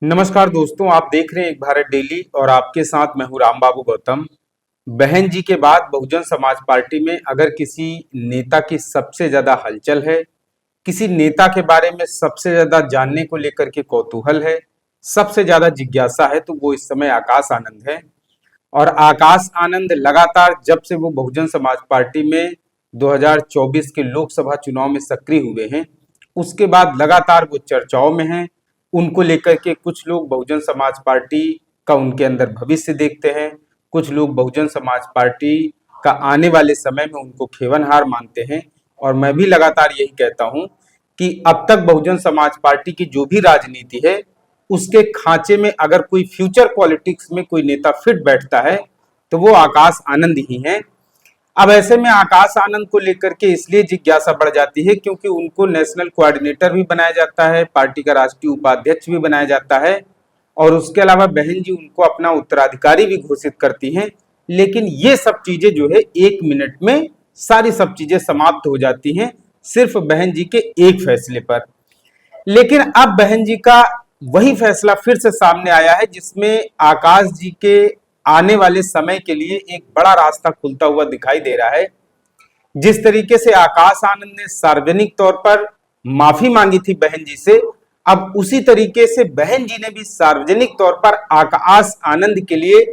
नमस्कार दोस्तों, आप देख रहे हैं एक भारत डेली और आपके साथ मैं हूं राम बाबू गौतम। बहन जी के बाद बहुजन समाज पार्टी में अगर किसी नेता की सबसे ज्यादा हलचल है, किसी नेता के बारे में सबसे ज्यादा जानने को लेकर के कौतूहल है, सबसे ज्यादा जिज्ञासा है, तो वो इस समय आकाश आनंद है। और आकाश आनंद लगातार जब से वो बहुजन समाज पार्टी में 2024 के लोकसभा चुनाव में सक्रिय हुए हैं, उसके बाद लगातार वो चर्चाओं में हैं। उनको लेकर के कुछ लोग बहुजन समाज पार्टी का उनके अंदर भविष्य देखते हैं, कुछ लोग बहुजन समाज पार्टी का आने वाले समय में उनको खेवनहार मानते हैं। और मैं भी लगातार यही कहता हूं कि अब तक बहुजन समाज पार्टी की जो भी राजनीति है, उसके खांचे में अगर कोई फ्यूचर पॉलिटिक्स में कोई नेता फिट बैठता है तो वो आकाश आनंद ही हैं। अब ऐसे में आकाश आनंद को लेकर के इसलिए जिज्ञासा बढ़ जाती है क्योंकि उनको नेशनल कोऑर्डिनेटर भी बनाया जाता है, पार्टी का राष्ट्रीय उपाध्यक्ष भी बनाया जाता है, और उसके अलावा बहन जी उनको अपना उत्तराधिकारी भी घोषित करती हैं। लेकिन ये सब चीजें जो है 1 मिनट में सारी सब चीजें समाप्त हो जाती हैं, सिर्फ बहन जी के एक फैसले पर। लेकिन अब बहन जी का वही फैसला फिर से सामने आया है जिसमें आकाश जी के आने वाले समय के लिए एक बड़ा रास्ता खुलता हुआ दिखाई दे रहा है। जिस तरीके से आकाश आनंद ने सार्वजनिक तौर पर माफी मांगी थी बहन जी से, अब उसी तरीके से बहन जी ने भी सार्वजनिक तौर पर आकाश आनंद के लिए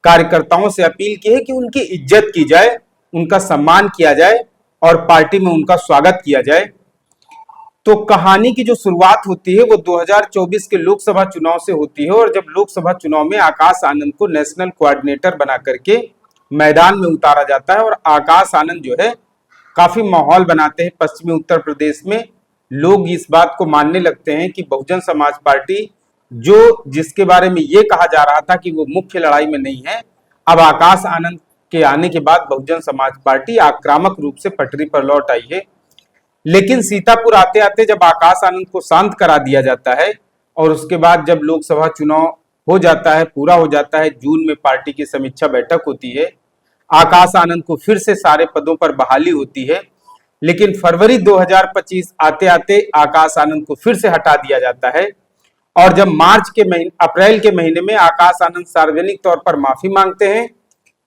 कार्यकर्ताओं से अपील की है कि उनकी इज्जत की जाए, उनका सम्मान किया जाए और पार्टी में उनका स्वागत किया जाए। तो कहानी की जो शुरुआत होती है वो 2024 के लोकसभा चुनाव से होती है, और जब लोकसभा चुनाव में आकाश आनंद को नेशनल कोऑर्डिनेटर बना करके मैदान में उतारा जाता है, और आकाश आनंद जो है काफी माहौल बनाते हैं पश्चिमी उत्तर प्रदेश में। लोग इस बात को मानने लगते हैं कि बहुजन समाज पार्टी, जो जिसके बारे में ये कहा जा रहा था कि वो मुख्य लड़ाई में नहीं है, अब आकाश आनंद के आने के बाद बहुजन समाज पार्टी आक्रामक रूप से पटरी पर लौट आई है। लेकिन सीतापुर आते आते जब आकाश आनंद को शांत करा दिया जाता है और उसके बाद जब लोकसभा चुनाव हो जाता है, पूरा हो जाता है, जून में पार्टी की समीक्षा बैठक होती है, आकाश आनंद को फिर से सारे पदों पर बहाली होती है। लेकिन फरवरी 2025 आते आते आकाश आनंद को फिर से हटा दिया जाता है, और जब अप्रैल के महीने में आकाश आनंद सार्वजनिक तौर पर माफी मांगते हैं,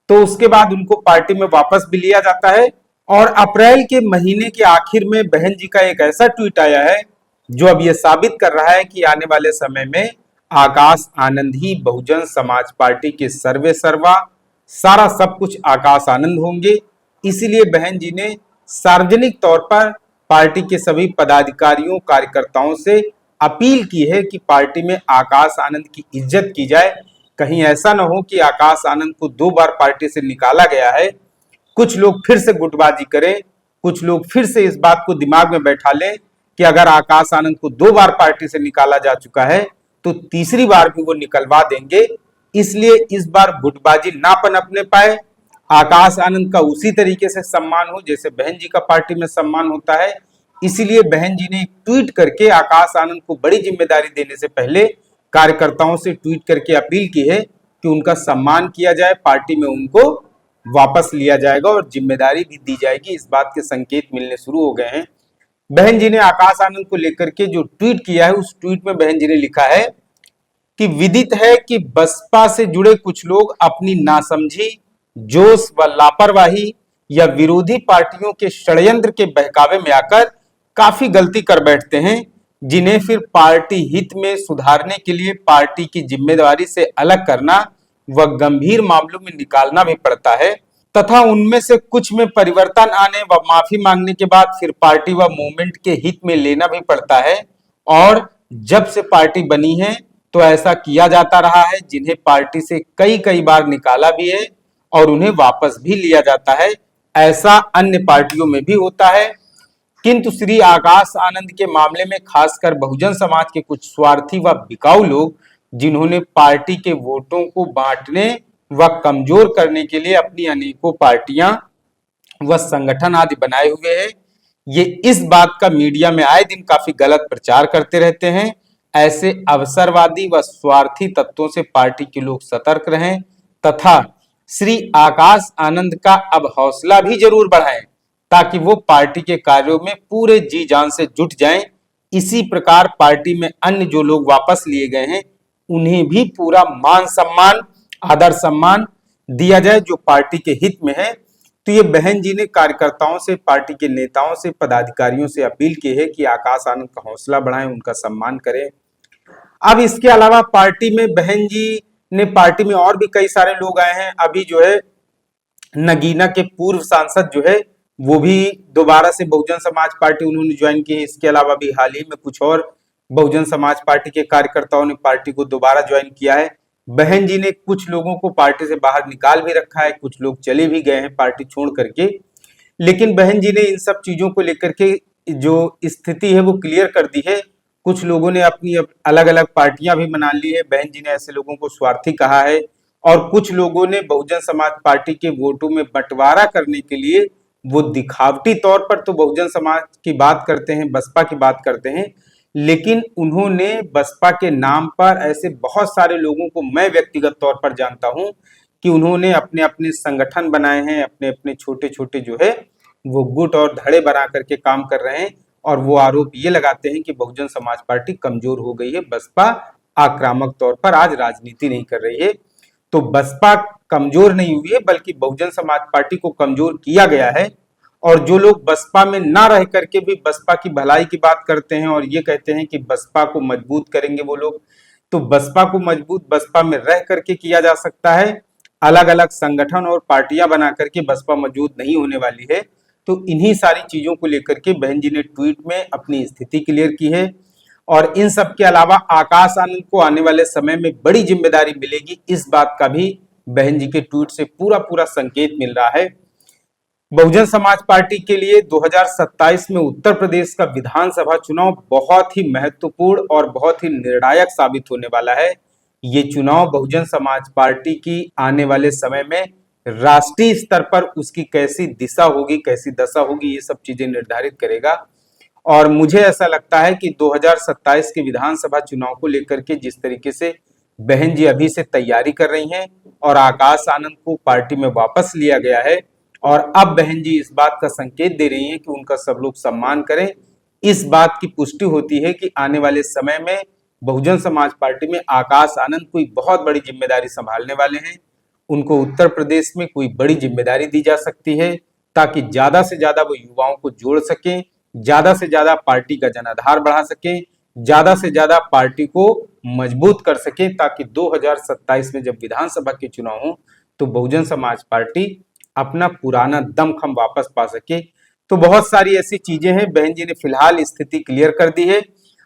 तो उसके बाद उनको पार्टी में वापस भी लिया जाता है। और अप्रैल के महीने के आखिर में बहन जी का एक ऐसा ट्वीट आया है जो अब यह साबित कर रहा है कि आने वाले समय में आकाश आनंद ही बहुजन समाज पार्टी के सर्वे सर्वा, सारा सब कुछ आकाश आनंद होंगे। इसीलिए बहन जी ने सार्वजनिक तौर पर पार्टी के सभी पदाधिकारियों कार्यकर्ताओं से अपील की है कि पार्टी में आकाश आनंद की इज्जत की जाए। कहीं ऐसा न हो कि आकाश आनंद को 2 बार पार्टी से निकाला गया है, कुछ लोग फिर से गुटबाजी करें, कुछ लोग फिर से इस बात को दिमाग में बैठा लें कि अगर आकाश आनंद को 2 बार पार्टी से निकाला जा चुका है तो तीसरी बार भी वो निकलवा देंगे। इसलिए इस बार गुटबाजी ना पनपने पाए, आकाश आनंद का उसी तरीके से सम्मान हो जैसे बहन जी का पार्टी में सम्मान होता है। इसीलिए बहन जी ने एक ट्वीट करके आकाश आनंद को बड़ी जिम्मेदारी देने से पहले कार्यकर्ताओं से ट्वीट करके अपील की है कि उनका सम्मान किया जाए, पार्टी में उनको वापस लिया जाएगा और जिम्मेदारी भी दी जाएगी। इस बात के संकेत मिलने शुरू हो गए हैं। बहन जी ने आकाश आनंद को लेकर के जो ट्वीट किया है, उस ट्वीट में बहन जी ने लिखा है कि विदित है कि बसपा से जुड़े कुछ लोग अपनी नासमझी, जोश व लापरवाही या विरोधी पार्टियों के षड्यंत्र के बहकावे में आकर काफी गलती कर बैठते हैं, जिन्हें फिर पार्टी हित में सुधारने के लिए पार्टी की जिम्मेदारी से अलग करना व गंभीर मामलों में निकालना भी पड़ता है, तथा उनमें से कुछ में परिवर्तन आने व माफी मांगने के बाद फिर पार्टी व मूवमेंट के हित में लेना भी पड़ता है। और जब से पार्टी बनी है तो ऐसा किया जाता रहा है, जिन्हें पार्टी से कई कई बार निकाला भी है और उन्हें वापस भी लिया जाता है। ऐसा अन्य पार्टियों में भी होता है, किंतु श्री आकाश आनंद के मामले में खासकर बहुजन समाज के कुछ स्वार्थी व बिकाऊ लोग, जिन्होंने पार्टी के वोटों को बांटने व कमजोर करने के लिए अपनी अनेकों पार्टियां व संगठन आदि बनाए हुए हैं, ये इस बात का मीडिया में आए दिन काफी गलत प्रचार करते रहते हैं। ऐसे अवसरवादी व स्वार्थी तत्वों से पार्टी के लोग सतर्क रहें तथा श्री आकाश आनंद का अब हौसला भी जरूर बढ़ाएं, ताकि वो पार्टी के कार्यों में पूरे जी जान से जुट जाएं। इसी प्रकार पार्टी में अन्य जो लोग वापस लिए गए हैं, उन्हें भी पूरा मान सम्मान, आदर सम्मान दिया जाए जो पार्टी के हित में है। तो ये बहन जी ने कार्यकर्ताओं से, पार्टी के नेताओं से, पदाधिकारियों से अपील की है कि आकाश आनंद का हौसला बढ़ाएं, उनका सम्मान करें। अब इसके अलावा पार्टी में बहन जी ने, पार्टी में और भी कई सारे लोग आए हैं। अभी जो है नगीना के पूर्व सांसद जो है वो भी दोबारा से बहुजन समाज पार्टी उन्होंने ज्वाइन की है। इसके अलावा भी हाल ही में कुछ और बहुजन समाज पार्टी के कार्यकर्ताओं ने पार्टी को दोबारा ज्वाइन किया है। बहन जी ने कुछ लोगों को पार्टी से बाहर निकाल भी रखा है, कुछ लोग चले भी गए हैं पार्टी छोड़ करके। लेकिन बहन जी ने इन सब चीजों को लेकर के जो स्थिति है वो क्लियर कर दी है। कुछ लोगों ने अपनी अलग अलग पार्टियां भी बना ली है। बहन जी ने ऐसे लोगों को स्वार्थी कहा है और कुछ लोगों ने बहुजन समाज पार्टी के वोटों में बंटवारा करने के लिए वो दिखावटी तौर पर तो बहुजन समाज की बात करते हैं, बसपा की बात करते हैं, लेकिन उन्होंने बसपा के नाम पर ऐसे बहुत सारे लोगों को मैं व्यक्तिगत तौर पर जानता हूं कि उन्होंने अपने अपने संगठन बनाए हैं, अपने अपने छोटे छोटे जो है वो गुट और धड़े बना करके काम कर रहे हैं और वो आरोप ये लगाते हैं कि बहुजन समाज पार्टी कमजोर हो गई है, बसपा आक्रामक तौर पर आज राजनीति नहीं कर रही है। तो बसपा कमजोर नहीं हुई है बल्कि बहुजन समाज पार्टी को कमजोर किया गया है। और जो लोग बसपा में ना रह करके भी बसपा की भलाई की बात करते हैं और ये कहते हैं कि बसपा को मजबूत करेंगे वो लोग, तो बसपा को मजबूत बसपा में रह करके किया जा सकता है। अलग अलग संगठन और पार्टियां बना करके बसपा मजबूत नहीं होने वाली है। तो इन्हीं सारी चीजों को लेकर के बहन जी ने ट्वीट में अपनी स्थिति क्लियर की है। और इन सब के अलावा आकाश आनंद को आने वाले समय में बड़ी जिम्मेदारी मिलेगी, इस बात का भी बहन जी के ट्वीट से पूरा पूरा संकेत मिल रहा है। बहुजन समाज पार्टी के लिए 2027 में उत्तर प्रदेश का विधानसभा चुनाव बहुत ही महत्वपूर्ण और बहुत ही निर्णायक साबित होने वाला है। ये चुनाव बहुजन समाज पार्टी की आने वाले समय में राष्ट्रीय स्तर पर उसकी कैसी दिशा होगी, कैसी दशा होगी, ये सब चीजें निर्धारित करेगा। और मुझे ऐसा लगता है कि 2027 के विधानसभा चुनाव को लेकर के जिस तरीके से बहन जी अभी से तैयारी कर रही हैं और आकाश आनंद को पार्टी में वापस लिया गया है और अब बहन जी इस बात का संकेत दे रही हैं कि उनका सब लोग सम्मान करें, इस बात की पुष्टि होती है कि आने वाले समय में बहुजन समाज पार्टी में आकाश आनंद कोई बहुत बड़ी जिम्मेदारी संभालने वाले हैं। उनको उत्तर प्रदेश में कोई बड़ी जिम्मेदारी दी जा सकती है ताकि ज्यादा से ज्यादा वो युवाओं को जोड़ सकें, ज्यादा से ज्यादा पार्टी का जनाधार बढ़ा सकें, ज्यादा से ज्यादा पार्टी को मजबूत कर सकें, ताकि 2027 में जब विधानसभा के चुनाव हो तो बहुजन समाज पार्टी अपना पुराना दमखम वापस पा सके। तो बहुत सारी ऐसी चीजें हैं, बहन जी ने फिलहाल स्थिति क्लियर कर दी है।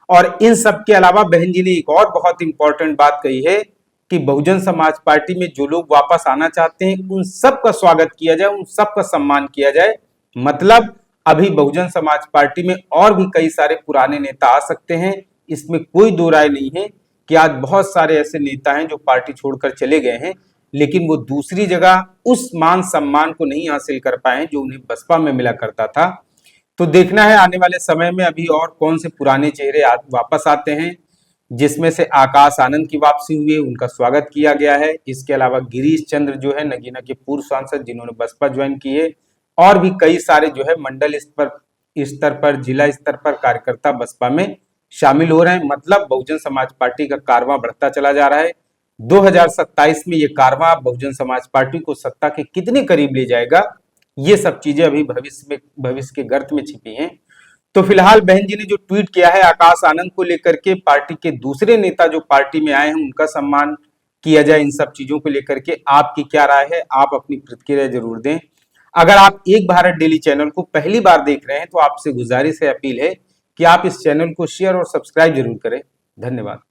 और इन सब के अलावा बहन जी ने एक और बहुत इंपॉर्टेंट बात कही है कि बहुजन समाज पार्टी में जो लोग वापस आना चाहते हैं उन सबका स्वागत किया जाए, उन सबका सम्मान किया जाए। मतलब अभी बहुजन समाज पार्टी में और भी कई सारे पुराने नेता आ सकते हैं, इसमें कोई दो राय नहीं है कि आज बहुत सारे ऐसे नेता हैं जो पार्टी छोड़कर चले गए हैं, लेकिन वो दूसरी जगह उस मान सम्मान को नहीं हासिल कर पाए जो उन्हें बसपा में मिला करता था। तो देखना है आने वाले समय में अभी और कौन से पुराने चेहरे वापस आते हैं, जिसमें से आकाश आनंद की वापसी हुई है, उनका स्वागत किया गया है। इसके अलावा गिरीश चंद्र जो है नगीना के पूर्व सांसद जिन्होंने बसपा ज्वाइन की है, और भी कई सारे जो है मंडल स्तर पर जिला स्तर पर कार्यकर्ता बसपा में शामिल हो रहे हैं। मतलब बहुजन समाज पार्टी का कारवां बढ़ता चला जा रहा है। 2027 में ये कारवां बहुजन समाज पार्टी को सत्ता के कितने करीब ले जाएगा, ये सब चीजें अभी भविष्य के गर्त में छिपी हैं। तो फिलहाल बहन जी ने जो ट्वीट किया है आकाश आनंद को लेकर के, पार्टी के दूसरे नेता जो पार्टी में आए हैं उनका सम्मान किया जाए, इन सब चीजों को लेकर के आपकी क्या राय है, आप अपनी प्रतिक्रिया जरूर दें। अगर आप एक भारत डेली चैनल को पहली बार देख रहे हैं तो आपसे गुजारिश है, अपील है कि आप इस चैनल को शेयर और सब्सक्राइब जरूर करें। धन्यवाद।